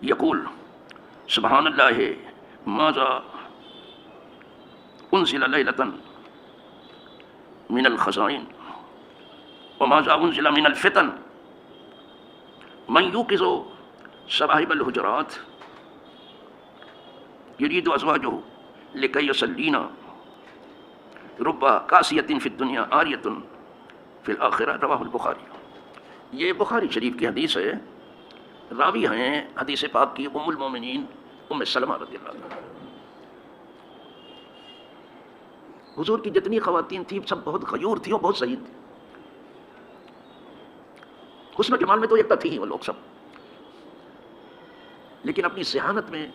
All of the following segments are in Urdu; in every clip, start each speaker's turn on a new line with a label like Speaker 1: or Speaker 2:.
Speaker 1: یقول سبحان اللہ ماذا انزل لیلۃ من الخزائن وماذا انزل من الفتن من یوقظ صواحب الحجرات یرید ازواجہ لکی یصلین رب کاسیۃ فی الدنیا عاریۃ فی الآخرہ رواہ البخاری۔ یہ بخاری شریف کی حدیث ہے، راوی ہیں حدیث پاک کی ام المومنین ام سلمہ رضی اللہ عنہ۔ حضور کی جتنی خواتین تھیں سب بہت غیور تھیں اور بہت صحیح تھیں، حسن و جمال میں تو یکتا تھی ہی وہ لوگ سب، لیکن اپنی ذہانت میں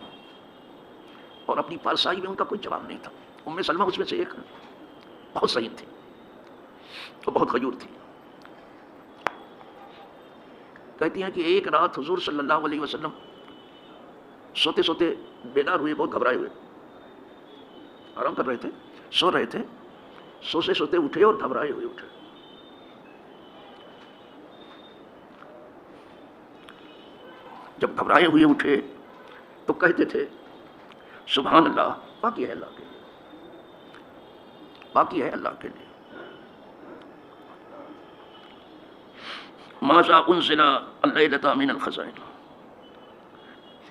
Speaker 1: اور اپنی پارسائی میں ان کا کوئی جواب نہیں تھا۔ ام سلمہ اس میں سے ایک بہت صحیح تھی اور بہت غیور تھی۔ کہتی ہیں کہ ایک رات حضور صلی اللہ علیہ وسلم سوتے سوتے بیدار ہوئے، بہت گھبرائے ہوئے، آرام کر رہے تھے، سو رہے تھے، سوتے سوتے اٹھے اور گھبرائے ہوئے اٹھے۔ جب گھبرائے ہوئے اٹھے تو کہتے تھے سبحان اللہ، باقی ہے اللہ کے لیے، باقی ہے اللہ کے لیے۔ ماذا انزل اللیلۃ من الخزائن،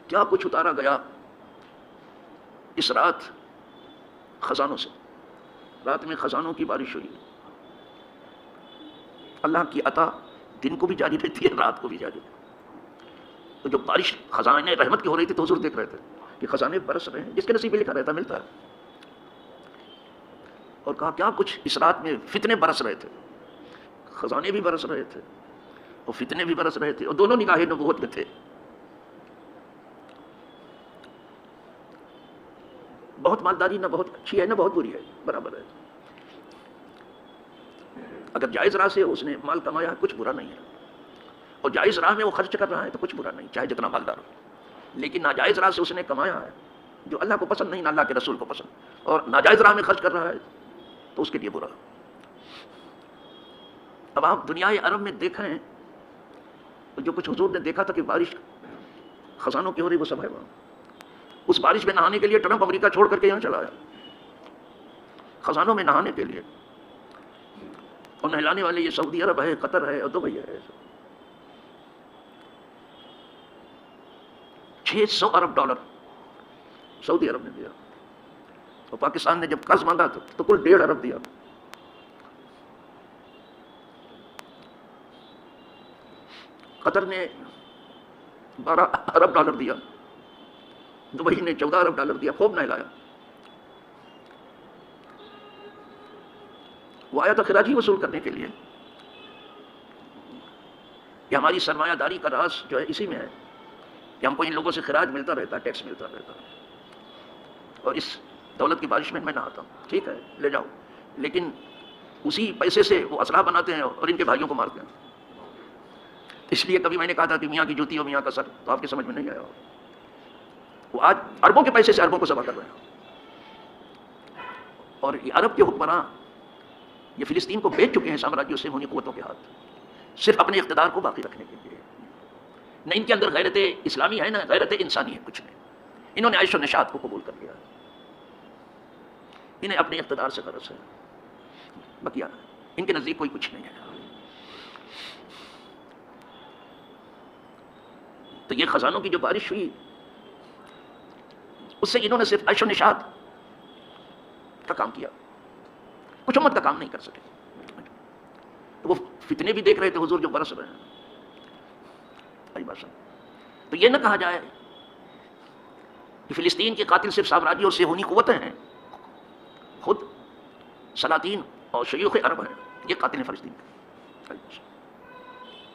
Speaker 1: کیا کچھ اتارا گیا اس رات خزانوں سے، رات میں خزانوں کی بارش ہوئی۔ اللہ کی عطا دن کو بھی جاری رہتی ہے، رات کو بھی جاری رہتی ہے۔ تو جو بارش خزانے رحمت کی ہو رہی تھی تو حضور دیکھ رہے تھے کہ خزانے برس رہے ہیں، جس کے نصیب میں لکھا رہتا ملتا ہے۔ اور کہا کیا کچھ اس رات میں فتنے برس رہے تھے، خزانے بھی برس رہے تھے اور فتنے بھی برس رہے تھے، اور دونوں نگاہ نبوت میں تھے۔ بہت مالداری نہ بہت اچھی ہے نہ بہت بری ہے، برابر ہے۔ اگر جائز راہ سے اس نے مال کمایا ہے کچھ برا نہیں ہے، اور جائز راہ میں وہ خرچ کر رہا ہے تو کچھ برا نہیں، چاہے جتنا مالدار ہو۔ لیکن ناجائز راہ سے اس نے کمایا ہے جو اللہ کو پسند نہیں، نہ اللہ کے رسول کو پسند، اور ناجائز راہ میں خرچ کر رہا ہے تو اس کے لیے برا۔ اب آپ دنیائے عرب میں دیکھیں جو کچھ حضور نے دیکھا تھا کہ بارش خزانوں کی ہو رہی، وہ سب ہے وہاں۔ اس بارش میں نہانے کے لیے ٹرمپ امریکہ چھوڑ کر کے یہاں چلا آیا، خزانوں میں نہانے کے لیے، اور نہلانے والے یہ سعودی عرب ہے، قطر ہے اور دبئی ہے۔ 600 ارب ڈالر سعودی عرب نے دیا، اور پاکستان نے جب قرض مانگا تو کل 1.5 ارب دیا۔ قطر نے 12 ارب ڈالر دیا، دبئی نے 14 ارب ڈالر دیا، خوب نہلایا۔ وہ آیا تھا خراج ہی وصول کرنے کے لیے کہ ہماری سرمایہ داری کا راز جو ہے اسی میں ہے کہ ہم کو ان لوگوں سے خراج ملتا رہتا ہے، ٹیکس ملتا رہتا ہے، اور اس دولت کی بارش میں میں نہ آتا ہوں، ٹھیک ہے لے جاؤ، لیکن اسی پیسے سے وہ اسلحہ بناتے ہیں اور ان کے بھائیوں کو مارتے ہیں۔ اس لیے کبھی میں نے کہا تھا کہ میاں کی جوتی اور میاں کا سر، تو آپ کے سمجھ میں نہیں آیا۔ وہ آج اربوں کے پیسے سے اربوں کو ذبح کر رہے ہیں، اور یہ عرب کے حکمراں یہ فلسطین کو بیچ چکے ہیں سامراجیوں سے، انہیں قوتوں کے ہاتھ، صرف اپنے اقتدار کو باقی رکھنے کے لیے۔ نہ ان کے اندر غیرت اسلامی ہے نہ غیرت انسانی ہے، کچھ نہیں۔ انہوں نے عیش و نشاط کو قبول کر لیا، انہیں اپنے اقتدار سے غرض ہے، بقیہ ان کے نزدیک کوئی کچھ نہیں ہے۔ تو یہ خزانوں کی جو بارش ہوئی اس سے انہوں نے صرف عیش و نشاط کا کام کیا، کچھ امت کا کام نہیں کر سکے۔ تو وہ فتنے بھی دیکھ رہے تھے حضور جو برس رہے ہیں۔ تو یہ نہ کہا جائے کہ فلسطین کے قاتل صرف سامراجی اور صہیونی قوتیں ہیں، خود سلاطین اور شیوخ عرب ہیں یہ قاتل فلسطین کے،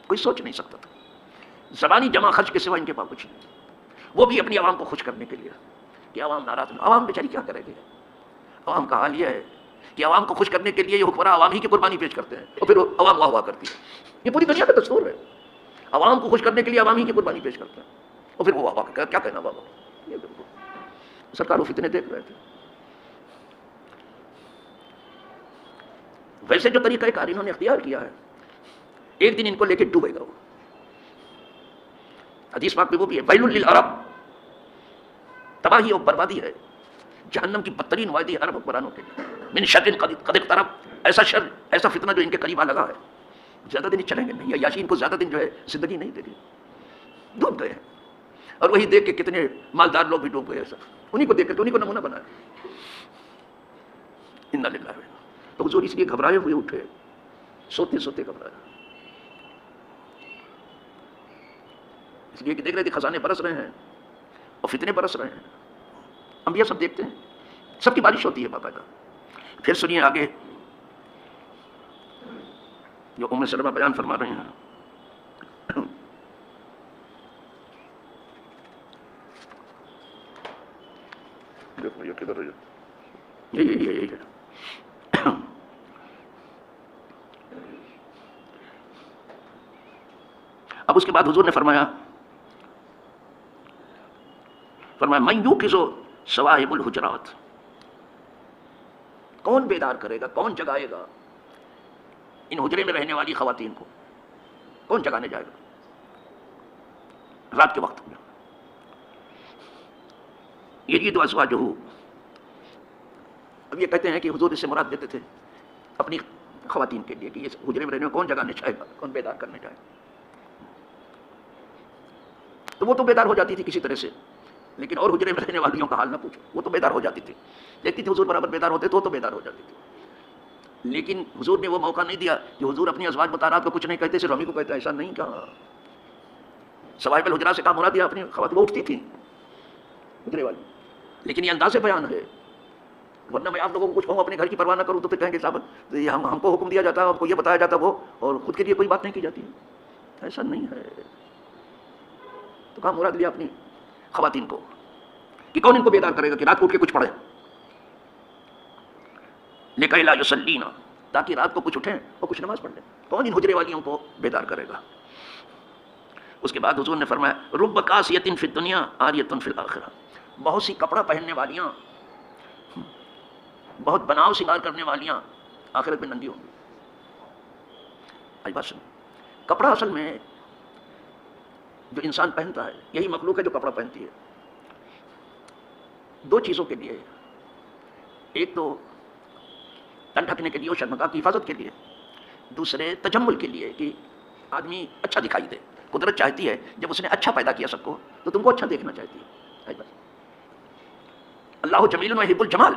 Speaker 1: کوئی سوچ نہیں سکتا تھا۔ زبانی جمع خرچ کے سوا ان کے پاس کچھ نہیں، وہ بھی اپنی عوام کو خوش کرنے کے لیے کہ عوام ناراض نہ، عوام بیچاری کیا کرے گی؟ عوام کا حال یہ ہے کہ عوام کو خوش کرنے کے لیے یہ حکمراں عوام ہی کی قربانی پیش کرتے ہیں، اور پھر عوام واہ واہ کرتی ہے۔ یہ پوری دنیا کا دستور ہے، عوام کو خوش کرنے کے لیے عوام ہی کی قربانی پیش کرتے ہیں، اور پھر وہ واہ واہ کیا کہنا واہ واہ۔ یہ بالکل سرکار وہ فتنے دیکھ رہے تھے۔ ویسے جو طریقہ کار انہوں نے اختیار کیا ہے، ایک دن ان کو لے کے ڈوبے گا وہ، حدیث پاک میں وہ بھی ہے، ویل للعرب، تباہی اور بربادی ہے جہنم کی بدترین وادی عرب حکمرانوں کے لیے، من شر قد اقترب، ایسا شر، ایسا فتنہ جو ان کے قریب آ لگا ہے، زیادہ دن چلیں گے نہیں، یاشین کو زیادہ دن جو ہے زندگی نہیں دے گی، ڈوب گئے ہیں۔ اور وہی دیکھ کے کتنے مالدار لوگ بھی ڈوب گئے سر، انہیں کو دیکھ کر انہیں کو نمونہ بنایا۔ انا للہ، تو حضور اس لیے گھبرائے ہوئے اٹھے، سوتے سوتے گھبرائے، اس لیے کہ دیکھ رہے تھے خزانے برس رہے ہیں اور فتنے برس رہے ہیں، انبیاء سب دیکھتے ہیں، سب کی بارش ہوتی ہے باقاعدہ۔ پھر سنیے آگے جو ام سلمہ بیان فرما رہے ہیں، دیکھو یہ کدھر ہے، یہی ہے۔ اب اس کے بعد حضور نے فرمایا من یوقظ صواحب الحجرات، کون بیدار کرے گا، کون جگائے گا ان حجرے میں رہنے والی خواتین کو، کون جگانے جائے گا رات کے وقت میں؟ یجید ازواجہ، اب یہ کہتے ہیں کہ حضور اس سے مراد دیتے تھے اپنی خواتین کے لیے کہ یہ حجرے میں رہنے میں کون جگانے جائے گا، کون بیدار کرنے جائے گا، تو وہ تو بیدار ہو جاتی تھی کسی طرح سے، لیکن اور حجرے میں رہنے والیوں کا حال نہ پوچھو، وہ تو بیدار ہو جاتی تھی، دیکھتی تھی حضور برابر بیدار ہوتے تو بیدار ہو جاتی تھی، لیکن حضور نے وہ موقع نہیں دیا کہ حضور اپنی ازواج مطہرات کو کچھ نہیں کہتے، صرف ہم ہی کو کہتے، ایسا نہیں کہا۔ صواحب الحجرات سے کہا مراد دیا اپنی خواتین، وہ اٹھتی تھیں حجرے والی، لیکن یہ انداز بیان ہے، ورنہ میں آپ لوگوں کو کچھ کہوں اپنے گھر کی پرواہ نہ کروں تو پھر کہیں گے صاحب یہ ہم کو حکم دیا جاتا ہے، آپ کو یہ بتایا جاتا وہ، اور خود کے لیے کوئی بات نہیں کی جاتی، ایسا نہیں ہے۔ تو کہا مراد لیا اپنی خواتین کو کہ کون ان کو بیدار کرے گا کہ رات کو اٹھ کے کچھ پڑھے، لِكَيْ لَا يُصَلِّينَ، تاکہ رات کو کچھ اٹھیں اور کچھ نماز پڑھ لیں، کون ان حجرے والیوں کو بیدار کرے گا؟ اس کے بعد حضور نے فرمایا رُبَّ قَاسِيَةٍ فِي الدُّنْيَا عَارِيَةٌ فِي الْآخِرَةِ، بہت سی کپڑا پہننے والیاں، بہت بناؤ سنگار کرنے والیاں آخرت میں ننگی ہوں گی۔ آج بات سنیں، کپڑا اصل میں جو انسان پہنتا ہے، یہی مخلوق ہے جو کپڑا پہنتی ہے، دو چیزوں کے لیے، ایک تو تن ڈھکنے کے لیے اور شرمگاہ کی حفاظت کے لیے، دوسرے تجمل کے لیے کہ آدمی اچھا دکھائی دے۔ قدرت چاہتی ہے جب اس نے اچھا پیدا کیا سب کو تو تم کو اچھا دیکھنا چاہتی ہے۔ اللہ جمیل و یحب الجمال،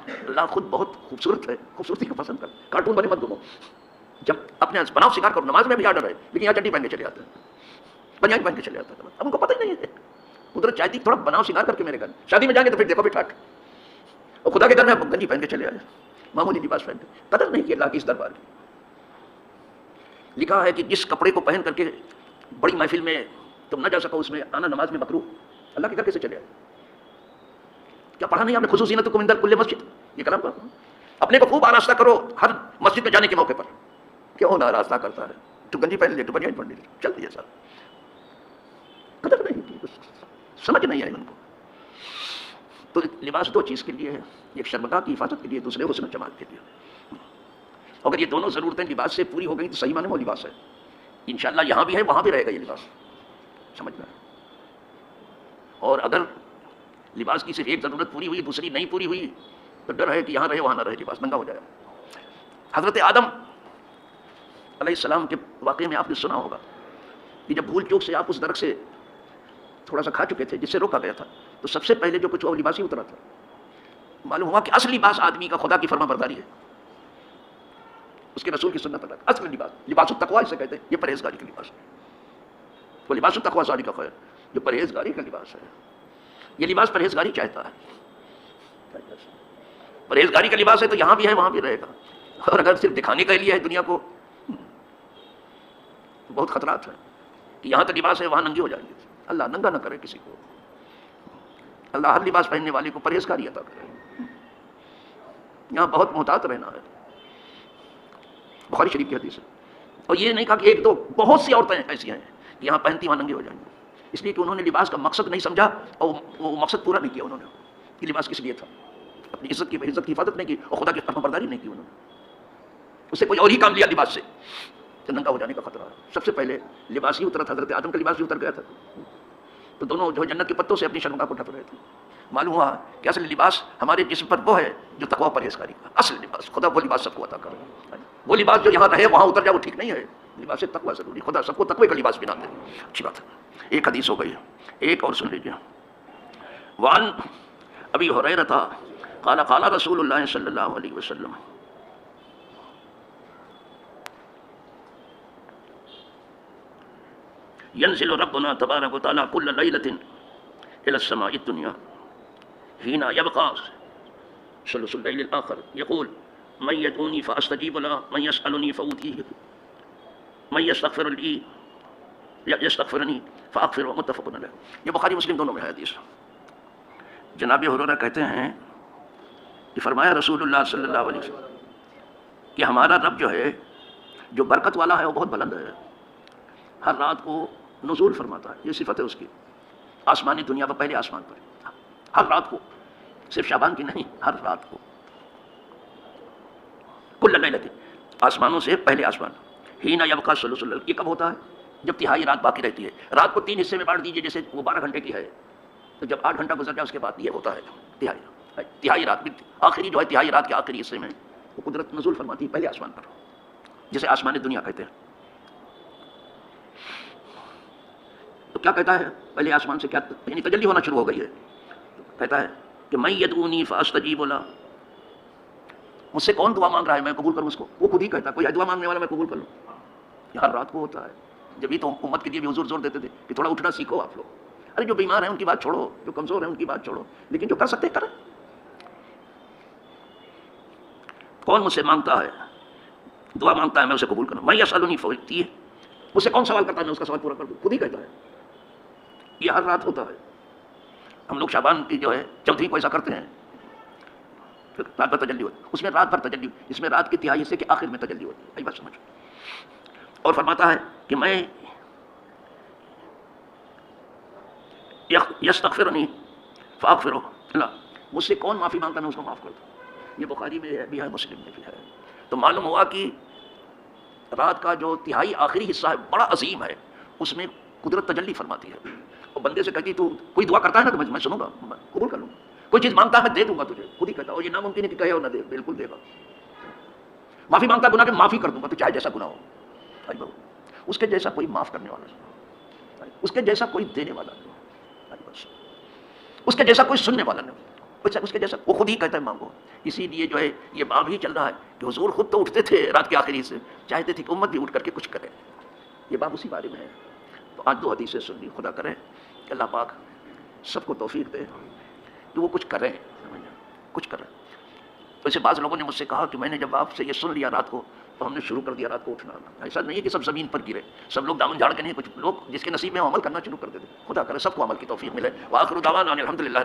Speaker 1: اللہ خود بہت خوبصورت ہے، خوبصورتی کو پسند کرتا ہے، کارٹون بنے مت گھومو، جب اپنے بناؤ شکار کرو، نماز میں بھی آڈر ہے لیکن یہاں چڈی پہن کے چلے آتے ہیں، پنجابی پہن کے چلے آتے ہیں، اب ان کو پتہ ہی نہیں ہے۔ قدرت چاہتی تھوڑا بناؤ شکار کر کے میرے گھر، شادی میں جائیں گے تو پھر دیکھو بٹھاٹ، اور خدا کے گھر میں گنجی پہن کے چلے آئے، معمولی لباس پہن کے، قدر نہیں کی اللہ کی اس دربار کی۔ لکھا ہے کہ جس کپڑے کو پہن کر کے بڑی محفل میں تم نہ جا سکو، اس میں آنا نماز میں مکروہ، اللہ کے گھر کیسے چلے آئے؟ کیا پڑھا نہیں آپ نے خصوصی زینتکم عند کل مسجد، یہ کلام پڑھا، اپنے کو خوب آراستہ کرو ہر مسجد میں جانے کے موقع پر۔ کیوں نہ آراستہ کرتا ہے؟ تو گنجی پہن لے، تو بنیاد پہن لے، چل دیا صاحب، قدر نہیں کی، سمجھ نہیں آئی ان کو۔ تو لباس دو چیز کے لیے ہے، ایک شرمگاہ کی حفاظت کے لیے، دوسرے حسن و جمال کے لیے۔ اگر یہ دونوں ضرورتیں لباس سے پوری ہو گئی تو صحیح معنی وہ لباس ہے، انشاءاللہ یہاں بھی ہے وہاں بھی رہے گا یہ لباس، سمجھ میں۔ اور اگر لباس کی صرف ایک ضرورت پوری ہوئی دوسری نہیں پوری ہوئی تو ڈر ہے کہ یہاں رہے وہاں نہ رہے، لباس ننگا ہو جائے۔ حضرت آدم علیہ السلام کے واقعے میں آپ نے سنا ہوگا کہ جب بھول چوک سے آپ اس درخت سے تھوڑا سا کھا چکے تھے جس سے روکا گیا تھا، تو سب سے پہلے جو کچھ وہ لباس ہی اترا تھا، معلوم ہوا کہ اصل لباس آدمی کا خدا کی فرما برداری ہے، اس کے رسول کی سنت ادا، اصل لباس التقویٰ اسے کہتے ہیں، یہ پرہیزگاری کا لباس ہے، وہ لباس التقویٰ ذالک خیر، جو پرہیزگاری کا لباس ہے، یہ لباس پرہیزگاری چاہتا ہے، پرہیزگاری کا لباس ہے تو یہاں بھی ہے وہاں بھی رہے گا، اور اگر صرف دکھانے کے لیے ہے دنیا کو تو بہت خطرات ہیں کہ یہاں تو لباس ہے وہاں ننگے ہو جائیں گے۔ اللہ ننگا نہ کرے کسی کو، اللہ ہر لباس پہننے والے کو پرہیزگاری عطا کرے، یہاں بہت محتاط رہنا ہے، بخاری شریف کی حدیث ہے۔ اور یہ نہیں کہا کہ ایک دو، بہت سی عورتیں ایسی ہیں کہ یہاں پہنتی وہاں ننگے ہو جائیں گے، اس لیے کہ انہوں نے لباس کا مقصد نہیں سمجھا اور وہ مقصد پورا نہیں کیا انہوں نے کہ لباس کس لیے تھا، اپنی عزت کی حفاظت نہیں کی اور خدا کی فرمانبرداری نہیں کی انہوں نے، اس سے کوئی اور ہی کام لیا لباس سے تو ننگا ہو جانے کا خطرہ ہے۔ سب سے پہلے لباس ہی اترا تھا، حضرت آدم کا لباس بھی اتر گیا تھا، تو دونوں جو جنت کے پتوں سے اپنی شرمگاہ کو ڈھک رہے تھے. معلوم ہوا کہ اصل لباس ہمارے جسم پر وہ ہے جو تقویٰ پرہیزگاری کا اصل لباس. خدا وہ لباس سب کو عطا کرے. وہ لباس جو یہاں رہے وہاں اتر جائے وہ ٹھیک نہیں ہے. لباس تقویٰ ضروری. خدا سب کو تقوی کا لباس بنا دے. اچھی بات ہے. ایک حدیث ہو گئی. ایک اور سن لیجیے. وعن ابی ہریرہ قال قال رسول اللہ صلی اللہ علیہ وسلم ينزل ربنا تبارك وتعالى كل ليلة إلى السماء الدنيا حين يبقى ثلث الليل الآخر يقول من يدعوني فأستجيب له من يسألني فأوتيه من يستغفرني فأغفر. متفق علیہ. یہ بخاری مسلم دونوں میں ہے حدیث. جناب ہریرہ کہتے ہیں کہ فرمایا رسول اللہ صلی اللہ علیہ وسلم کہ ہمارا رب جو ہے جو برکت والا ہے وہ بہت بلند ہے. ہر رات کو نزول فرماتا ہے. یہ صفت ہے اس کی. آسمانی دنیا پر پہلے آسمان پر ہر رات کو, صرف شعبان کی نہیں, ہر رات کو. کل لیلۃ آسمانوں سے پہلے آسمان. حین یبقی ثلث اللیل. یہ کب ہوتا ہے؟ جب تہائی رات باقی رہتی ہے. رات کو 3 حصے میں بانٹ دیجیے, جیسے وہ 12 گھنٹے کی ہے تو جب 8 گھنٹہ گزر جائے اس کے بعد یہ ہوتا ہے تہائی رات. آخری جو ہے تہائی رات کے آخری حصے میں وہ قدرت نزول فرماتی ہے پہلے آسمان پر, جسے آسمان دنیا کہتے ہیں. تو کیا کہتا ہے پہلے آسمان سے؟ کیا یعنی تجلی ہونا شروع ہو گئی ہے. کہتا ہے کہ من یدعونی فاستجیب له. مجھ سے کون دعا مانگ رہا ہے میں قبول کروں اس کو. وہ خود ہی کہتا ہے کوئی دعا مانگنے والا میں قبول کر لوں. یہ ہر رات کو ہوتا ہے. جبھی تو امت کے لیے بھی حضور زور دیتے تھے کہ تھوڑا اٹھنا سیکھو آپ لوگ. ارے جو بیمار ہیں ان کی بات چھوڑو, جو کمزور ہیں ان کی بات چھوڑو, لیکن جو کر سکتے کریں. کون مجھ سے مانگتا ہے, دعا مانگتا ہے, میں اسے قبول کروں. من یسألنی فأعطیہ. مجھ سے کون سوال کرتا ہے میں اس کا سوال پورا کر دوں. خود ہی کہتا ہے. یہ ہر رات ہوتا ہے. ہم لوگ شعبان کی جو ہے چوتھی کو ایسا کرتے ہیں, پھر رات بھر تجلی ہوتی ہے. اس میں رات بھر تجلی, اس میں رات کی تہائی حصے کے آخر میں تجلی ہوتی ہے. یہی بات سمجھو. اور فرماتا ہے کہ میں یستغفرنی فاغفرہ. مجھ سے کون معافی مانگتا میں اس کو معاف کر دوں. یہ بخاری میں بھی ہے, مسلم میں بھی ہے. تو معلوم ہوا کہ رات کا جو تہائی آخری حصہ ہے بڑا عظیم ہے. اس میں قدرت تجلی فرماتی ہے. اور بندے سے کہتی تو کوئی دعا کرتا ہے نا تو میں سنوں گا, قبول کر لوں. کوئی چیز مانگتا ہے میں دے دوں گا تجھے. خود ہی کہتا. اور یہ ناممکن ہے کہ کہے اور نہ دے, بالکل دے گا. معافی مانگتا ہے گناہ کی, معافی کر دوں گا تو چاہے جیسا گناہ ہو. اس کے جیسا کوئی معاف کرنے والا نہیں, اس کے جیسا کوئی دینے والا نہیں, اس کے جیسا کوئی سننے والا نہیں, اس کے جیسا. وہ خود ہی کہتا ہے مانگو. اسی لیے جو ہے یہ باب ہی چل رہا ہے کہ حضور خود تو اٹھتے تھے رات کے آخری سے, چاہتے تھے کہ امت بھی اٹھ کر کے کچھ کرے. یہ باب اسی بارے میں ہے. تو آج 2 حدیثیں سن لی. خدا کرے کہ اللہ پاک سب کو توفیق دے کہ وہ کچھ کریں, کچھ کریں. ویسے بعض لوگوں نے مجھ سے کہا کہ میں نے جب آپ سے یہ سن لیا رات کو تو ہم نے شروع کر دیا رات کو اٹھنا. ایسا نہیں ہے کہ سب زمین پر گرے, سب لوگ دامن جھاڑ کے نہیں, کچھ لوگ جس کے نصیب میں عمل کرنا شروع کر دیتے. خدا کرے سب کو عمل کی توفیق ملے. وآخر دعوانا الحمدللہ.